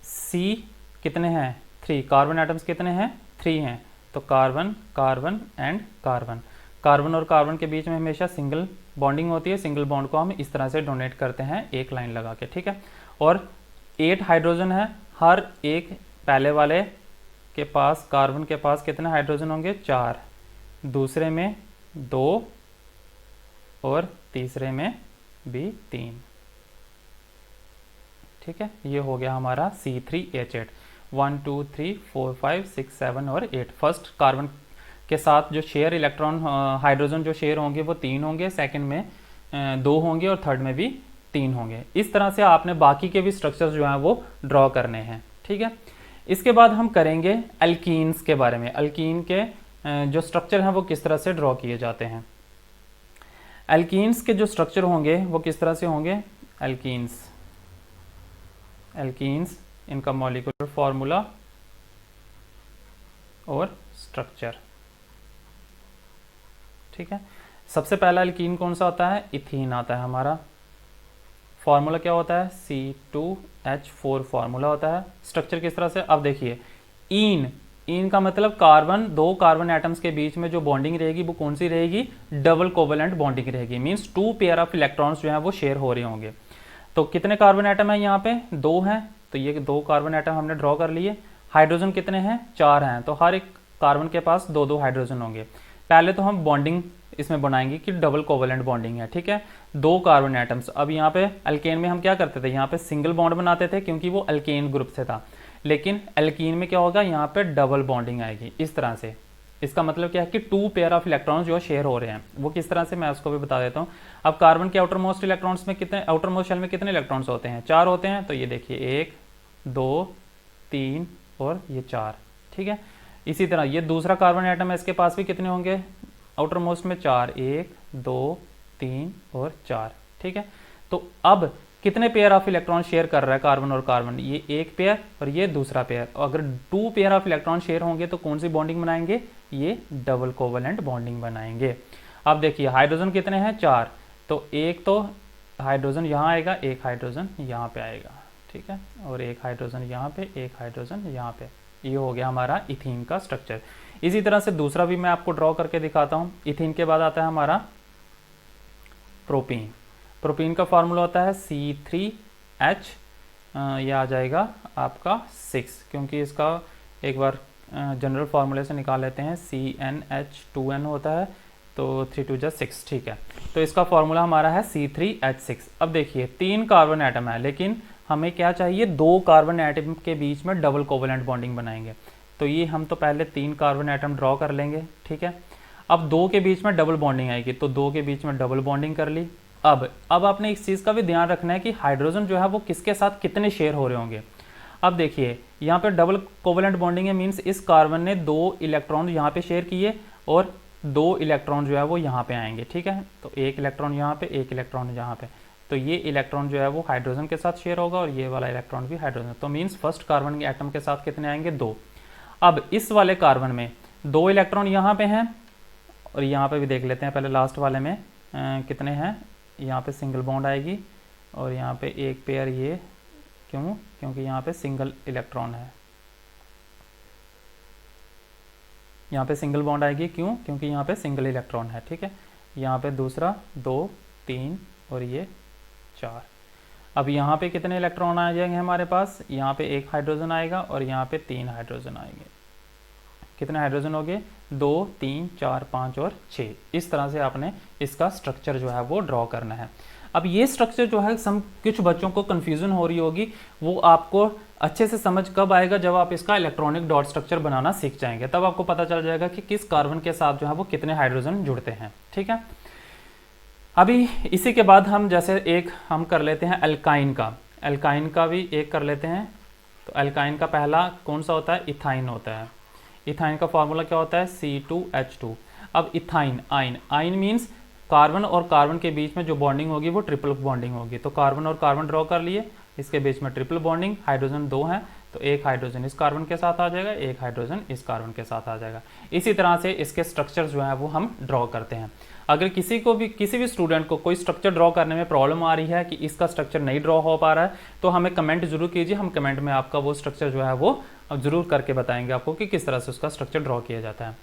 C कितने हैं, 3, कार्बन एटम्स कितने हैं, 3 हैं, तो carbon carbon and carbon. Carbon और कार्बन के बीच में हमेशा सिंगल बॉन्डिंग होती है, सिंगल बॉन्ड को हम इस तरह से डोनेट करते हैं एक लाइन लगा के, ठीक है। और 8 हाइड्रोजन है, हर एक पहले वाले के पास, कार्बन के पास कितने हाइड्रोजन होंगे, 4, दूसरे में 2 और तीसरे में भी 3, ठीक है। ये हो गया हमारा C3H8, 1 2 3 4 5 6 7 और 8। फर्स्ट कार्बन के साथ जो शेयर इलेक्ट्रॉन हाइड्रोजन जो शेयर होंगे वो 3 होंगे, सेकंड में 2 होंगे और थर्ड में भी 3 होंगे। इस तरह से आपने बाकी के भी स्ट्रक्चर्स जो हैं वो ड्रॉ करने हैं, ठीक है। इसके बाद हम करेंगे अल्कीन्स के बारे में। अल्कीन के जो स्ट्रक्चर हैं वो किस तरह से ड्रॉ किए जाते हैं। अल्कीन्स के जो स्ट्रक्चर होंगे वो किस तरह से होंगे, अल्कीन्स इनका मॉलिक्यूलर फॉर्मूला और स्ट्रक्चर, ठीक है। सबसे पहला अल्कीन कौन सा होता है, इथीन आता है हमारा। फॉर्मूला क्या होता है, C2H4 फॉर्मूला होता है। स्ट्रक्चर किस तरह से, अब देखिए इन का मतलब कार्बन, 2 कार्बन एटम्स के बीच में जो बॉन्डिंग रहेगी वो कौन सी रहेगी, डबल कोवेलेंट बॉन्डिंग रहेगी, मींस 2 पेयर ऑफ इलेक्ट्रॉन्स जो है वो शेयर हो रहे होंगे। तो कितने कार्बन एटम है यहाँ पे, 2 हैं, तो ये 2 कार्बन एटम हमने ड्रॉ कर लिए। हाइड्रोजन कितने हैं, 4 हैं, तो हर एक कार्बन के पास 2 हाइड्रोजन होंगे। पहले तो हम बॉन्डिंग इसमें बनाएंगे कि डबल कोवेलेंट बॉन्डिंग है, ठीक है। 2 कार्बन एटम्स, अब यहाँ पे अल्केन में हम क्या करते थे, यहाँ पे सिंगल बॉन्ड बनाते थे क्योंकि वो अल्केन ग्रुप से था, लेकिन एल्कीन में क्या होगा, यहाँ पे डबल बॉन्डिंग आएगी इस तरह से। इसका मतलब क्या है कि 2 पेयर ऑफ इलेक्ट्रॉन्स जो शेयर हो रहे हैं, वो किस तरह से मैं उसको भी बता देता हूँ। अब कार्बन के आउटर मोस्ट इलेक्ट्रॉन्स में कितने, आउटर मोस्ट शेल में कितने इलेक्ट्रॉन्स होते हैं, 4 होते हैं, तो ये देखिए 1 2 3 और ये 4, ठीक है। इसी तरह ये दूसरा कार्बन एटम है, इसके पास भी कितने होंगे, आउटर मोस्ट में 4, 1 2 3 और 4, ठीक है। तो अब कितने पेयर ऑफ इलेक्ट्रॉन शेयर कर रहा है कार्बन और कार्बन, ये एक पेयर और ये दूसरा पेयर। अगर 2 पेयर ऑफ इलेक्ट्रॉन शेयर होंगे तो कौन सी बॉन्डिंग बनाएंगे, ये डबल कोवेलेंट बॉन्डिंग बनाएंगे। अब देखिए हाइड्रोजन कितने हैं, 4, तो एक तो हाइड्रोजन यहाँ आएगा, एक हाइड्रोजन यहाँ पे आएगा, ठीक है, और एक हाइड्रोजन यहाँ पे, एक हाइड्रोजन यहाँ पे। ये हो गया हमारा इथीन का स्ट्रक्चर। इसी तरह से दूसरा भी मैं आपको ड्रॉ करके दिखाता हूँ। इथीन के बाद आता है हमारा प्रोपीन। प्रोपीन का फार्मूला होता है C3H, ये आ जाएगा आपका 6, क्योंकि इसका एक बार जनरल फार्मूले से निकाल लेते हैं, CnH2n होता है, तो 3 2 जा 6, ठीक है। तो इसका फार्मूला हमारा है C3H6। अब देखिए 3 कार्बन एटम है, लेकिन हमें क्या चाहिए, 2 कार्बन एटम के बीच में डबल कोवेलेंट बॉन्डिंग बनाएंगे। तो ये हम तो पहले 3 कार्बन एटम ड्रॉ कर लेंगे, ठीक है। अब 2 के बीच में डबल बॉन्डिंग आएगी, तो 2 के बीच में डबल बॉन्डिंग कर ली। अब आपने इस चीज़ का भी ध्यान रखना है कि हाइड्रोजन जो है वो किसके साथ कितने शेयर हो रहे होंगे। अब देखिए यहाँ पे डबल कोवेलेंट बॉन्डिंग है, मीन्स इस कार्बन ने 2 इलेक्ट्रॉन यहाँ पे शेयर किए और 2 इलेक्ट्रॉन जो है वो यहाँ पे आएंगे, ठीक है। तो 1 इलेक्ट्रॉन यहाँ पे, 1 इलेक्ट्रॉन यहाँ पे, तो ये इलेक्ट्रॉन जो है वो हाइड्रोजन के साथ शेयर होगा और ये वाला इलेक्ट्रॉन भी हाइड्रोजन, तो मीन्स फर्स्ट कार्बन के एटम के साथ कितने आएंगे, 2। अब इस वाले कार्बन में 2 इलेक्ट्रॉन यहाँ पे हैं और यहाँ पे भी देख लेते हैं, पहले लास्ट वाले में कितने हैं, यहाँ पे सिंगल बॉन्ड आएगी और यहाँ पे एक पेयर, ये क्यों, क्योंकि यहाँ पे सिंगल इलेक्ट्रॉन है, यहाँ पे सिंगल बॉन्ड आएगी, क्यों, क्योंकि यहाँ पे सिंगल इलेक्ट्रॉन है, ठीक है। यहाँ पे दूसरा 2 3 और ये 4। अब यहाँ पे कितने इलेक्ट्रॉन आ जाएंगे हमारे पास, यहाँ पे 1 हाइड्रोजन आएगा और यहाँ पे 3 हाइड्रोजन आएंगे। कितने हाइड्रोजन हो गए, 2 3 4 5 और 6। इस तरह से आपने इसका स्ट्रक्चर जो है वो ड्रॉ करना है। अब ये स्ट्रक्चर जो है कुछ बच्चों को कन्फ्यूजन हो रही होगी, वो आपको अच्छे से समझ कब आएगा, जब आप इसका इलेक्ट्रॉनिक डॉट स्ट्रक्चर बनाना सीख जाएंगे, तब आपको पता चल जाएगा कि किस कार्बन के साथ जो है वो कितने हाइड्रोजन जुड़ते हैं, ठीक है। अभी इसी के बाद हम जैसे एक हम कर लेते हैं अल्काइन का भी एक कर लेते हैं। तो अल्काइन का पहला कौन सा होता है, इथाइन होता है। इथाइन का फॉर्मूला क्या होता है, C2H2। अब इथाइन, आइन मीन्स कार्बन और कार्बन के बीच में जो बॉन्डिंग होगी वो ट्रिपल बॉन्डिंग होगी। तो कार्बन और कार्बन ड्रॉ कर लिए, इसके बीच में ट्रिपल बॉन्डिंग, हाइड्रोजन 2 है तो एक हाइड्रोजन इस कार्बन के साथ आ जाएगा, एक हाइड्रोजन इस कार्बन के साथ आ जाएगा। इसी तरह से इसके स्ट्रक्चर जो है वो हम ड्रॉ करते हैं। अगर किसी भी स्टूडेंट को कोई स्ट्रक्चर ड्रॉ करने में प्रॉब्लम आ रही है कि इसका स्ट्रक्चर नहीं ड्रॉ हो पा रहा है, तो हमें कमेंट जरूर कीजिए, हम कमेंट में आपका वो स्ट्रक्चर जो है वो जरूर करके बताएंगे आपको कि किस तरह से उसका स्ट्रक्चर ड्रॉ किया जाता है।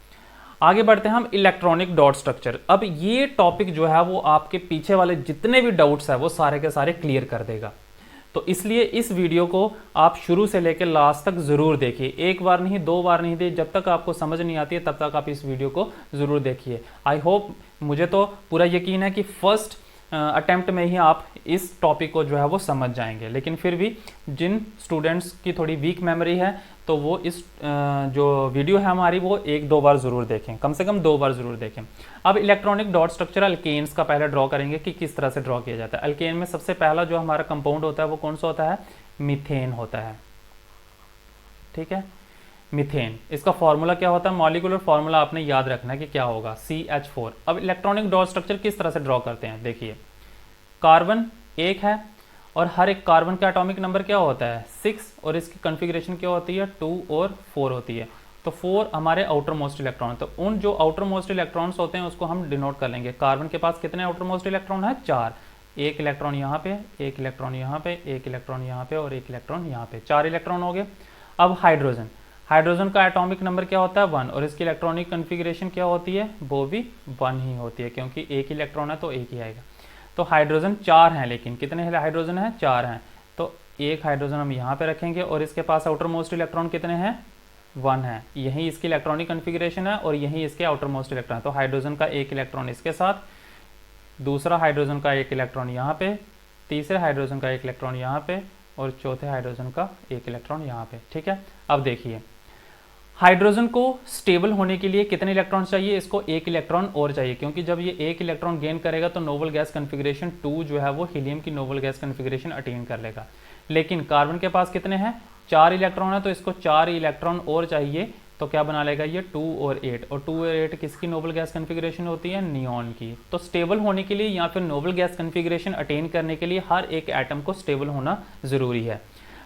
आगे बढ़ते हैं हम इलेक्ट्रॉनिक डॉट स्ट्रक्चर। अब ये टॉपिक जो है वो आपके पीछे वाले जितने भी डाउट्स है वो सारे के सारे क्लियर कर देगा। तो इसलिए इस वीडियो को आप शुरू से लेकर लास्ट तक जरूर देखिए, एक बार नहीं, 2 बार नहीं दे, जब तक आपको समझ नहीं आती है तब तक आप इस वीडियो को जरूर देखिए। आई होप, मुझे तो पूरा यकीन है कि फर्स्ट अटेम्प्ट में ही आप इस टॉपिक को जो है वो समझ जाएंगे। लेकिन फिर भी जिन स्टूडेंट्स की थोड़ी वीक मेमोरी है तो वो इस जो वीडियो है हमारी वो 1-2 बार जरूर देखें, कम से कम 2 बार जरूर देखें। अब इलेक्ट्रॉनिक डॉट स्ट्रक्चर अल्केन्स का पहले ड्रॉ करेंगे कि किस तरह से ड्रॉ किया जाता है। अल्केन में सबसे पहला जो हमारा कंपाउंड होता है वो कौन सा होता है, मीथेन होता है। ठीक है, मीथेन। इसका फॉर्मूला क्या होता है, मॉलिक्यूलर फॉर्मूला आपने याद रखना है कि क्या होगा, CH4। अब इलेक्ट्रॉनिक डॉट स्ट्रक्चर किस तरह से ड्रॉ करते हैं, देखिए कार्बन 1 है और हर एक कार्बन का एटॉमिक नंबर क्या होता है, 6, और इसकी कॉन्फ़िगरेशन क्या होती है, 2 और 4 होती है। तो 4 हमारे आउटर मोस्ट इलेक्ट्रॉन, तो उन जो आउटर मोस्ट इलेक्ट्रॉन्स होते हैं उसको हम डिनोट कर लेंगे। कार्बन के पास कितने आउटर मोस्ट इलेक्ट्रॉन है, 4। एक इलेक्ट्रॉन यहाँ पे, एक इलेक्ट्रॉन यहाँ पे, एक इलेक्ट्रॉन यहाँ पे और एक इलेक्ट्रॉन यहाँ पे, 4 इलेक्ट्रॉन हो गए। अब हाइड्रोजन का एटॉमिक नंबर क्या होता है, 1, और इसकी इलेक्ट्रॉनिक कॉन्फ़िगरेशन क्या होती है, वो भी 1 ही होती है, क्योंकि एक इलेक्ट्रॉन है तो एक ही आएगा। तो हाइड्रोजन 4 हैं, लेकिन कितने हाइड्रोजन हैं, 4 हैं। तो एक हाइड्रोजन हम यहाँ पे रखेंगे और इसके पास आउटर मोस्ट इलेक्ट्रॉन कितने हैं, 1 है। यही इसकी इलेक्ट्रॉनिक कॉन्फ़िगरेशन है और यही इसके आउटर मोस्ट इलेक्ट्रॉन। तो हाइड्रोजन का एक इलेक्ट्रॉन इसके साथ, दूसरा हाइड्रोजन का एक इलेक्ट्रॉन यहाँ पे, तीसरे हाइड्रोजन का एक इलेक्ट्रॉन यहाँ पे और चौथे हाइड्रोजन का एक इलेक्ट्रॉन यहाँ पे। ठीक है, अब देखिए हाइड्रोजन को स्टेबल होने के लिए कितने इलेक्ट्रॉन चाहिए, इसको एक इलेक्ट्रॉन और चाहिए, क्योंकि जब ये एक इलेक्ट्रॉन गेन करेगा तो नोबल गैस कॉन्फ़िगरेशन 2 जो है वो हीलियम की नोबल गैस कॉन्फ़िगरेशन अटेन कर लेगा। लेकिन कार्बन के पास कितने हैं, 4 इलेक्ट्रॉन है, तो इसको 4 इलेक्ट्रॉन और चाहिए। तो क्या बना लेगा ये, 2 और 8, और 2 और 8 किसकी नोबल गैस कॉन्फ़िगरेशन होती है, नियॉन की। तो स्टेबल होने के लिए या फिर नोबल गैस कॉन्फ़िगरेशन अटेन करने के लिए हर एक एटम को स्टेबल होना ज़रूरी है।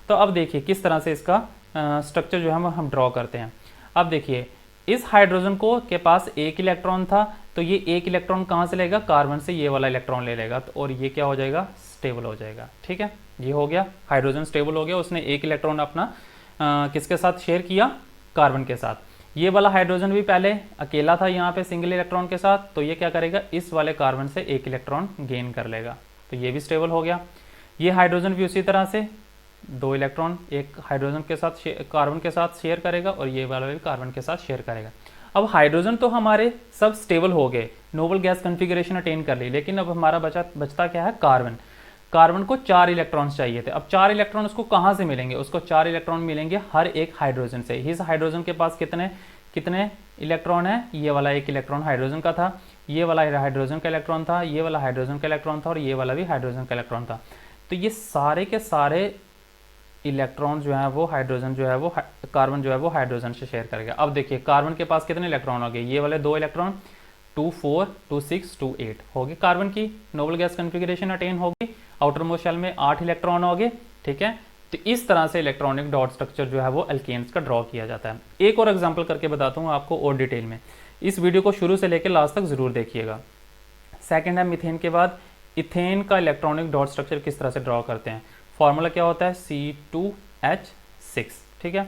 तो अब देखिए किस तरह से इसका स्ट्रक्चर जो है हम ड्रॉ करते हैं। अब देखिए इस हाइड्रोजन को के पास एक इलेक्ट्रॉन था, तो ये एक इलेक्ट्रॉन कहाँ से लेगा, कार्बन से ये वाला इलेक्ट्रॉन ले लेगा, तो और ये क्या हो जाएगा, स्टेबल हो जाएगा। ठीक है, ये हो गया, हाइड्रोजन स्टेबल हो गया, उसने एक इलेक्ट्रॉन अपना किसके साथ शेयर किया, कार्बन के साथ। ये वाला हाइड्रोजन भी पहले अकेला था यहाँ पे सिंगल इलेक्ट्रॉन के साथ, तो ये क्या करेगा, इस वाले कार्बन से एक इलेक्ट्रॉन गेन कर लेगा, तो ये भी स्टेबल हो गया। ये हाइड्रोजन भी उसी तरह से 2 इलेक्ट्रॉन एक हाइड्रोजन के साथ कार्बन के साथ शेयर करेगा और ये वाला भी कार्बन के साथ शेयर करेगा। अब हाइड्रोजन तो हमारे सब स्टेबल हो गए, नोबल गैस कॉन्फ़िगरेशन अटेन कर ली, लेकिन अब हमारा बचता क्या है, कार्बन को 4 इलेक्ट्रॉन्स चाहिए थे। अब 4 इलेक्ट्रॉन उसको कहाँ से मिलेंगे, उसको 4 इलेक्ट्रॉन मिलेंगे हर एक हाइड्रोजन से। इस हाइड्रोजन के पास कितने इलेक्ट्रॉन है, ये वाला एक इलेक्ट्रॉन हाइड्रोजन का था, ये वाला हाइड्रोजन का इलेक्ट्रॉन था, ये वाला हाइड्रोजन का इलेक्ट्रॉन था और ये वाला भी हाइड्रोजन का इलेक्ट्रॉन था। तो ये सारे के सारे इलेक्ट्रॉन जो है वो हाइड्रोजन जो है वो कार्बन जो है वो हाइड्रोजन से शेयर करेगा। अब देखिए कार्बन के पास कितने इलेक्ट्रॉन हो गए, ये वाले 2 इलेक्ट्रॉन, 2 4 2 6 2 8 हो गए। कार्बन की नोबल गैस कॉन्फ़िगरेशन अटेन होगी, आउटर मोस्ट शेल में 8 इलेक्ट्रॉन हो गए। ठीक है, तो इस तरह से इलेक्ट्रॉनिक डॉट स्ट्रक्चर जो है वो अल्केन्स का ड्रॉ किया जाता है। एक और एग्जाम्पल करके बताता हूँ आपको और डिटेल में, इस वीडियो को शुरू से लेकर लास्ट तक जरूर देखिएगा। सेकेंड है मीथेन के बाद इथेन का इलेक्ट्रॉनिक डॉट स्ट्रक्चर किस तरह से ड्रॉ करते हैं। फॉर्मूला क्या होता है, C2H6। ठीक है,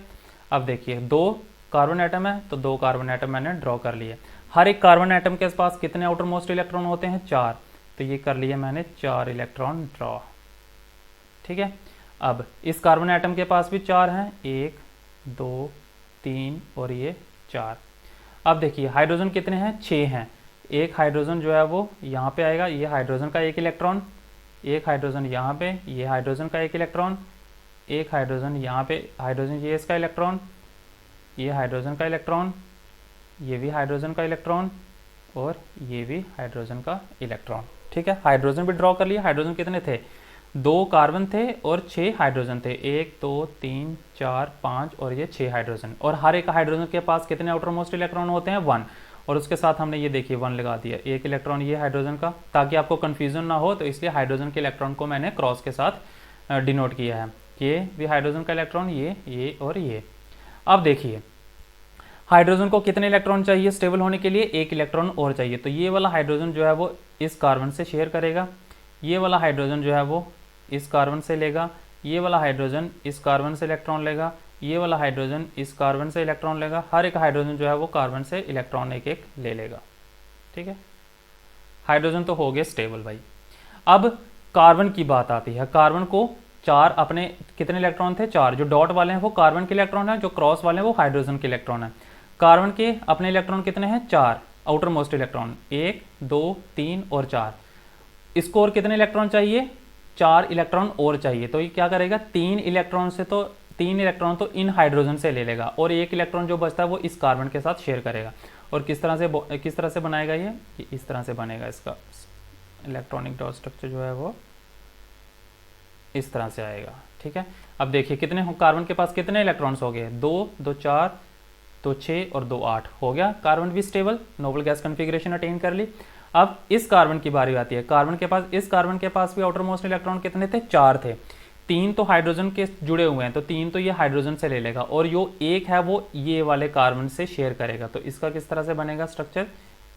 अब देखिए 2 कार्बन एटम है तो 2 कार्बन एटम मैंने ड्रॉ कर लिए। हर एक कार्बन एटम के पास कितने आउटर मोस्ट इलेक्ट्रॉन होते हैं, 4, तो ये कर लिए मैंने 4 इलेक्ट्रॉन ड्रॉ। ठीक है, अब इस कार्बन एटम के पास भी 4 हैं, 1 2 3 और ये 4। अब देखिए हाइड्रोजन कितने हैं, 6 हैं। एक हाइड्रोजन जो है वो यहाँ पे आएगा, ये हाइड्रोजन का एक इलेक्ट्रॉन, एक हाइड्रोजन यहाँ पे, ये हाइड्रोजन का एक इलेक्ट्रॉन, एक हाइड्रोजन यहाँ पे, हाइड्रोजन ये इसका इलेक्ट्रॉन, ये हाइड्रोजन का इलेक्ट्रॉन, ये भी हाइड्रोजन का इलेक्ट्रॉन और ये भी हाइड्रोजन का इलेक्ट्रॉन। ठीक है, हाइड्रोजन भी ड्रॉ कर लिया। हाइड्रोजन कितने थे, 2 कार्बन थे और 6 हाइड्रोजन थे, 1 2 3 4 5 और ये 6 हाइड्रोजन। और हर एक हाइड्रोजन के पास कितने आउटर मोस्ट इलेक्ट्रॉन होते हैं, 1। और उसके साथ हमने ये देखिए 1 लगा दिया, एक इलेक्ट्रॉन ये हाइड्रोजन का, ताकि आपको कन्फ्यूजन ना हो, तो इसलिए हाइड्रोजन के इलेक्ट्रॉन को मैंने क्रॉस के साथ डिनोट किया है। ये भी हाइड्रोजन का इलेक्ट्रॉन, ये और ये। अब देखिए हाइड्रोजन को कितने इलेक्ट्रॉन चाहिए स्टेबल होने के लिए, 1 इलेक्ट्रॉन और चाहिए। तो ये वाला हाइड्रोजन जो है वो इस कार्बन से शेयर करेगा, ये वाला हाइड्रोजन जो है वो इस कार्बन से लेगा, ये वाला हाइड्रोजन इस कार्बन से इलेक्ट्रॉन लेगा, ये वाला हाइड्रोजन इस कार्बन से इलेक्ट्रॉन लेगा। हर एक हाइड्रोजन जो है वो कार्बन से इलेक्ट्रॉन एक एक ले लेगा। ठीक है, हाइड्रोजन तो हो गए स्टेबल भाई। अब कार्बन की बात आती है। कार्बन को 4 अपने कितने इलेक्ट्रॉन थे, 4। जो डॉट वाले हैं वो कार्बन के इलेक्ट्रॉन है, जो क्रॉस वाले हैं वो हाइड्रोजन के इलेक्ट्रॉन है। कार्बन के अपने इलेक्ट्रॉन कितने हैं, 4 आउटर मोस्ट इलेक्ट्रॉन, 1 2 3 और 4। इसको और कितने इलेक्ट्रॉन चाहिए, 4 इलेक्ट्रॉन और चाहिए। तो ये क्या करेगा, 3 इलेक्ट्रॉन तो इन हाइड्रोजन से ले लेगा और 1 इलेक्ट्रॉन जो बचता है वो इस कार्बन के साथ शेयर करेगा। और किस तरह से बनाएगा ये इस तरह से बनेगा। इसका इलेक्ट्रॉनिक डॉट स्ट्रक्चर जो है वो इस तरह से आएगा। ठीक है, अब देखिए कितने कार्बन के पास कितने इलेक्ट्रॉन्स हो गए, 2 2 4 2 6 और 2 8 हो गया। कार्बन भी stable, noble gas configuration attain कर ली। अब इस कार्बन की बारी आती है। इस कार्बन के पास भी आउटर मोस्ट इलेक्ट्रॉन कितने थे, 4 थे। 3 तो हाइड्रोजन के जुड़े हुए हैं, तो 3 तो ये हाइड्रोजन से ले लेगा और जो 1 है वो ये वाले कार्बन से शेयर करेगा। तो इसका किस तरह से बनेगा स्ट्रक्चर,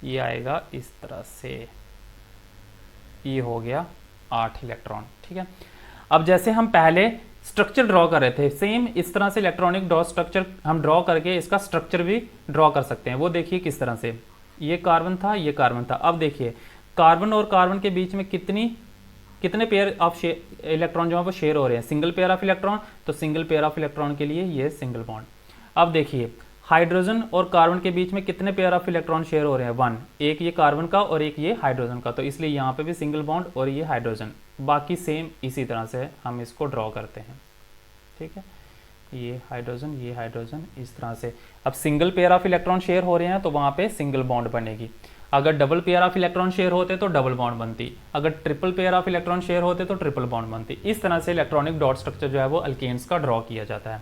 ये आएगा इस तरह से, ये हो गया 8 इलेक्ट्रॉन। ठीक है, अब जैसे हम पहले स्ट्रक्चर ड्रॉ कर रहे थे, सेम इस तरह से इलेक्ट्रॉनिक डॉट स्ट्रक्चर हम ड्रॉ करके इसका स्ट्रक्चर भी ड्रॉ कर सकते हैं। वो देखिए किस तरह से, ये कार्बन था, ये कार्बन था। अब देखिए कार्बन और कार्बन के बीच में कितने पेयर ऑफ इलेक्ट्रॉन जो है वो शेयर हो रहे हैं, सिंगल पेयर ऑफ इलेक्ट्रॉन। तो सिंगल पेयर ऑफ इलेक्ट्रॉन के लिए ये सिंगल बॉन्ड। अब देखिए हाइड्रोजन और कार्बन के बीच में कितने पेयर ऑफ इलेक्ट्रॉन शेयर हो रहे हैं, 1। एक ये कार्बन का और एक ये हाइड्रोजन का, तो इसलिए यहाँ पे भी सिंगल बॉन्ड और ये हाइड्रोजन। बाकी सेम इसी तरह से हम इसको ड्रॉ करते हैं। ठीक है, ये हाइड्रोजन इस तरह से। अब single pair of electron share हो रहे हैं तो वहाँ पे सिंगल बॉन्ड बनेगी। अगर double pair of electron share होते तो डबल बॉन्ड बनती, अगर triple pair of electron share होते तो ट्रिपल बॉन्ड बनती। इस तरह से इलेक्ट्रॉनिक डॉट स्ट्रक्चर जो है वो अल्केन्स का ड्रॉ किया जाता है।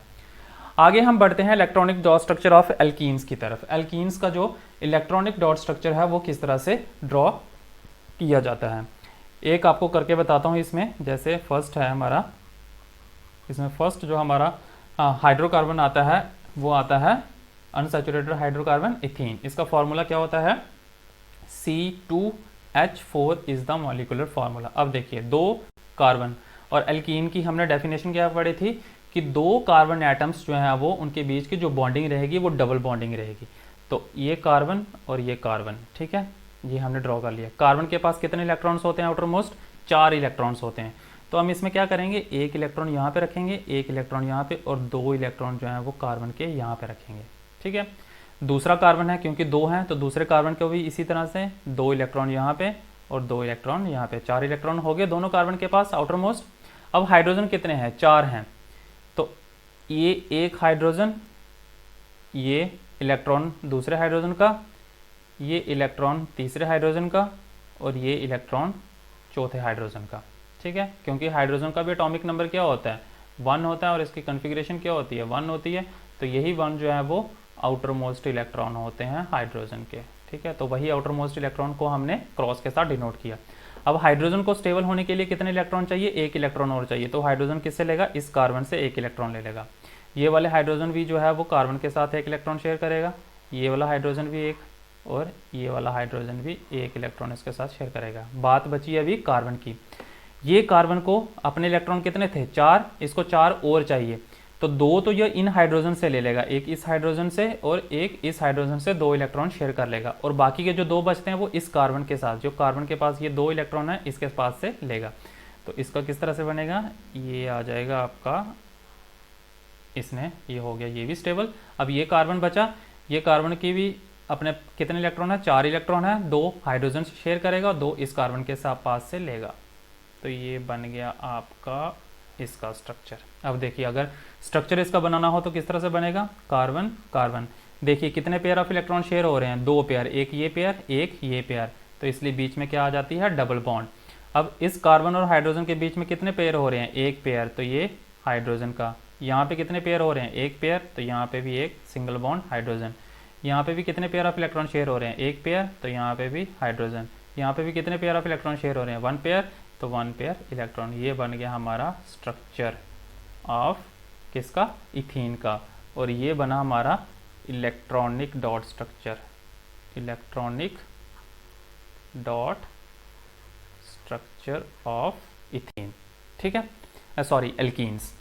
आगे हम बढ़ते हैं electronic dot structure of alkenes की तरफ। एल्कीन्स का जो इलेक्ट्रॉनिक डॉट स्ट्रक्चर है वो किस तरह से ड्रॉ किया जाता है, एक आपको करके बताता हूँ। इसमें जैसे फर्स्ट है हमारा, इसमें फर्स्ट जो हमारा हाइड्रोकार्बन आता है वो आता है अनसैचुरेटेड हाइड्रोकार्बन इथीन। इसका फॉर्मूला क्या होता है, C2H4 is the molecular formula. अब देखिए 2 कार्बन और एल्कीन की हमने डेफिनेशन क्या पढ़ी थी कि 2 कार्बन एटम्स जो है वो उनके बीच की जो बॉन्डिंग रहेगी वो डबल बॉन्डिंग रहेगी। तो ये कार्बन और ये कार्बन, ठीक है, ये हमने ड्रॉ कर लिया। कार्बन के पास कितने इलेक्ट्रॉन्स होते हैं, आउटर मोस्ट 4 इलेक्ट्रॉन्स होते हैं। तो हम इसमें क्या करेंगे, 1 इलेक्ट्रॉन यहाँ पे रखेंगे, 1 इलेक्ट्रॉन यहाँ पे और 2 इलेक्ट्रॉन जो है वो कार्बन के यहाँ पे रखेंगे। ठीक है, दूसरा कार्बन है क्योंकि 2 हैं तो दूसरे कार्बन को भी इसी तरह से 2 इलेक्ट्रॉन यहाँ पे और 2 इलेक्ट्रॉन यहाँ पे, 4 इलेक्ट्रॉन हो गए दोनों कार्बन के पास आउटर मोस्ट। अब हाइड्रोजन कितने हैं, 4 हैं। तो ये एक हाइड्रोजन, ये इलेक्ट्रॉन दूसरे हाइड्रोजन का, ये इलेक्ट्रॉन तीसरे हाइड्रोजन का और ये इलेक्ट्रॉन चौथे हाइड्रोजन का। ठीक है, क्योंकि हाइड्रोजन का भी एटॉमिक नंबर क्या होता है, 1 होता है और इसकी कॉन्फ़िगरेशन क्या होती है, 1 होती है। तो यही 1 जो है वो आउटर मोस्ट इलेक्ट्रॉन होते हैं हाइड्रोजन के। ठीक है, तो वही आउटर मोस्ट इलेक्ट्रॉन को हमने क्रॉस के साथ डिनोट किया। अब हाइड्रोजन को स्टेबल होने के लिए कितने इलेक्ट्रॉन चाहिए, 1 इलेक्ट्रॉन और चाहिए। तो हाइड्रोजन किससे लेगा, इस कार्बन से 1 इलेक्ट्रॉन ले लेगा। ये वाले हाइड्रोजन भी जो है वो कार्बन के साथ 1 इलेक्ट्रॉन शेयर करेगा, ये वाला हाइड्रोजन भी 1 और ये वाला हाइड्रोजन भी 1 इलेक्ट्रॉन इसके साथ शेयर करेगा। बात बची अभी कार्बन की। ये कार्बन को अपने इलेक्ट्रॉन कितने थे, 4, इसको 4 और चाहिए। तो 2 तो ये इन हाइड्रोजन से ले लेगा, एक इस हाइड्रोजन से और एक इस हाइड्रोजन से 2 इलेक्ट्रॉन शेयर कर लेगा और बाकी के जो 2 बचते हैं वो इस कार्बन के साथ, जो कार्बन के पास ये 2 इलेक्ट्रॉन है इसके पास से लेगा। तो इसका किस तरह से बनेगा, ये आ जाएगा आपका, इसने ये हो गया, ये भी स्टेबल। अब ये कार्बन बचा, ये कार्बन की भी अपने कितने इलेक्ट्रॉन है, 4 इलेक्ट्रॉन है, 2 हाइड्रोजन से शेयर करेगा और 2 इस कार्बन के साथ पास से लेगा। तो ये बन गया आपका इसका स्ट्रक्चर। अब देखिए अगर स्ट्रक्चर इसका बनाना हो तो किस तरह से बनेगा, कार्बन कार्बन। देखिए कितने पेयर ऑफ इलेक्ट्रॉन शेयर हो रहे हैं, 2 पेयर, एक ये पेयर एक ये पेयर। तो इसलिए बीच में क्या आ जाती है, डबल बॉन्ड। अब इस कार्बन और हाइड्रोजन के बीच में कितने पेयर हो रहे हैं, एक पेयर, तो ये हाइड्रोजन का। यहाँ पे कितने पेयर हो रहे हैं, एक पेयर, तो यहाँ पे भी एक सिंगल बॉन्ड हाइड्रोजन। यहाँ पे भी कितने पेयर ऑफ इलेक्ट्रॉन शेयर हो रहे हैं, एक पेयर, तो यहाँ पे भी हाइड्रोजन। यहाँ पे भी कितने पेयर ऑफ इलेक्ट्रॉन शेयर हो रहे हैं, वन पेयर, तो वन पेयर इलेक्ट्रॉन। ये बन गया हमारा स्ट्रक्चर ऑफ किसका, इथीन का। और ये बना हमारा electronic dot structure, electronic dot structure of ethene. ठीक है, सॉरी एल्कीन्स,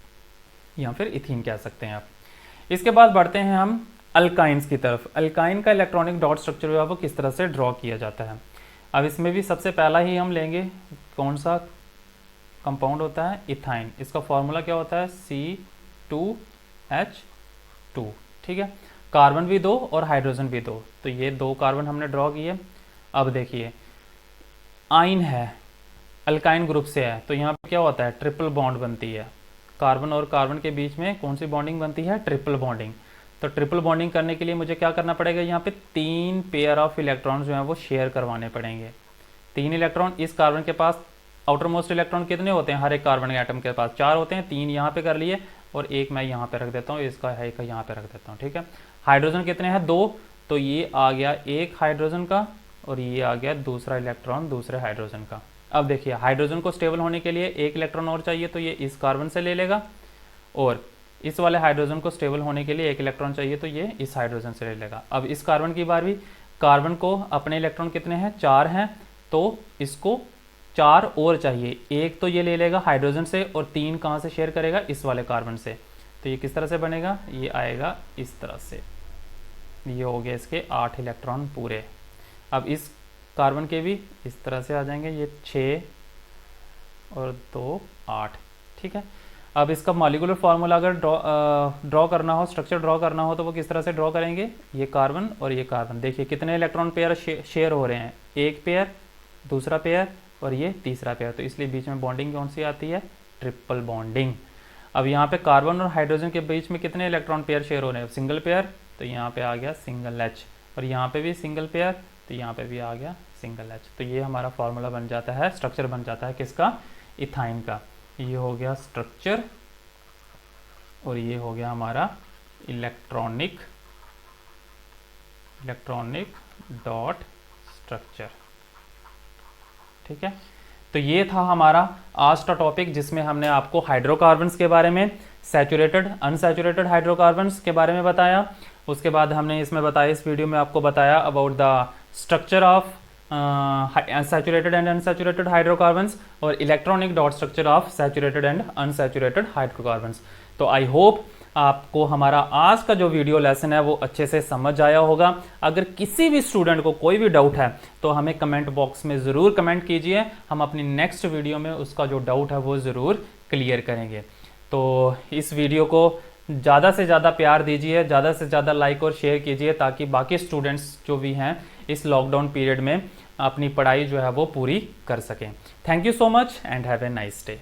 या फिर इथीन कह सकते हैं आप। इसके बाद बढ़ते हैं हम अल्काइंस की तरफ। अल्काइन का इलेक्ट्रॉनिक डॉट स्ट्रक्चर जो है वो किस तरह से ड्रॉ किया जाता है। अब इसमें भी सबसे पहला ही हम लेंगे, कौन सा कंपाउंड होता है, इथाइन। इसका फॉर्मूला क्या होता है, C2H2। ठीक है, कार्बन भी दो और हाइड्रोजन भी दो, तो ये दो कार्बन हमने ड्रॉ किए। अब देखिए आइन है, अल्काइन ग्रुप से है, तो यहाँ पे क्या होता है, ट्रिपल बॉन्ड बनती है। कार्बन और कार्बन के बीच में कौन सी बॉन्डिंग बनती है, ट्रिपल बॉन्डिंग। तो ट्रिपल बॉन्डिंग करने के लिए मुझे क्या करना पड़ेगा, यहाँ पे 3 पेयर ऑफ इलेक्ट्रॉन जो है वो शेयर करवाने पड़ेंगे। 3 इलेक्ट्रॉन इस कार्बन के पास, आउटर मोस्ट इलेक्ट्रॉन कितने होते हैं हर एक कार्बन के एटम के पास, 4 होते हैं, 3 यहाँ पे कर लिए और एक मैं यहाँ पे रख देता हूँ, इसका है एक यहाँ पे रख देता हूँ। ठीक है, हाइड्रोजन कितने हैं, 2, तो ये आ गया एक हाइड्रोजन का और ये आ गया दूसरा इलेक्ट्रॉन दूसरे हाइड्रोजन का। अब देखिए हाइड्रोजन को स्टेबल होने के लिए एक इलेक्ट्रॉन और चाहिए, तो ये इस कार्बन से ले लेगा, और इस वाले हाइड्रोजन को स्टेबल होने के लिए एक इलेक्ट्रॉन चाहिए, तो ये इस हाइड्रोजन से ले लेगा। अब इस कार्बन की बारी, कार्बन को अपने इलेक्ट्रॉन कितने हैं, 4 हैं, तो इसको 4 और चाहिए, एक तो ये ले लेगा हाइड्रोजन से और 3 कहाँ से शेयर करेगा, इस वाले कार्बन से। तो ये किस तरह से बनेगा, ये आएगा इस तरह से, ये हो गया इसके 8 इलेक्ट्रॉन पूरे। अब इस कार्बन के भी इस तरह से आ जाएंगे, ये 6 और 2 8। ठीक है, अब इसका मॉलिक्यूलर फार्मूला अगर ड्रॉ करना हो, स्ट्रक्चर ड्रॉ करना हो, तो वो किस तरह से ड्रॉ करेंगे, ये कार्बन और ये कार्बन। देखिए कितने इलेक्ट्रॉन पेयर शेयर हो रहे हैं, एक पेयर, दूसरा पेयर और ये तीसरा पेयर, तो इसलिए बीच में बॉन्डिंग कौन सी आती है, ट्रिपल बॉन्डिंग। अब यहाँ पे कार्बन और हाइड्रोजन के बीच में कितने इलेक्ट्रॉन पेयर शेयर हो रहे हैं, सिंगल पेयर, तो यहाँ पे आ गया सिंगल H, और यहाँ पे भी सिंगल पेयर, तो यहाँ पे भी आ गया सिंगल H। तो ये हमारा फार्मूला बन जाता है, स्ट्रक्चर बन जाता है किसका, इथाइन का। ये हो गया स्ट्रक्चर और ये हो गया हमारा इलेक्ट्रॉनिक डॉट स्ट्रक्चर। ठीक है, तो ये था हमारा आज का टॉपिक, जिसमें हमने आपको हाइड्रोकार्बन्स के बारे में, सैचुरेटेड अनसैचुरेटेड हाइड्रोकार्बन्स के बारे में बताया। उसके बाद हमने इसमें बताया, इस वीडियो में आपको बताया about the structure of saturated and unsaturated hydrocarbons और electronic dot structure of saturated and unsaturated hydrocarbons. तो आई होप आपको हमारा आज का जो वीडियो लेसन है वो अच्छे से समझ आया होगा। अगर किसी भी स्टूडेंट को कोई भी डाउट है तो हमें कमेंट बॉक्स में ज़रूर कमेंट कीजिए, हम अपनी नेक्स्ट वीडियो में उसका जो डाउट है वो ज़रूर क्लियर करेंगे। तो इस वीडियो को ज़्यादा से ज़्यादा प्यार दीजिए, ज़्यादा से ज़्यादा लाइक और शेयर कीजिए, ताकि बाकी स्टूडेंट्स जो भी हैं इस लॉकडाउन पीरियड में अपनी पढ़ाई जो है वो पूरी कर सकें। Thank you so much and have a nice day.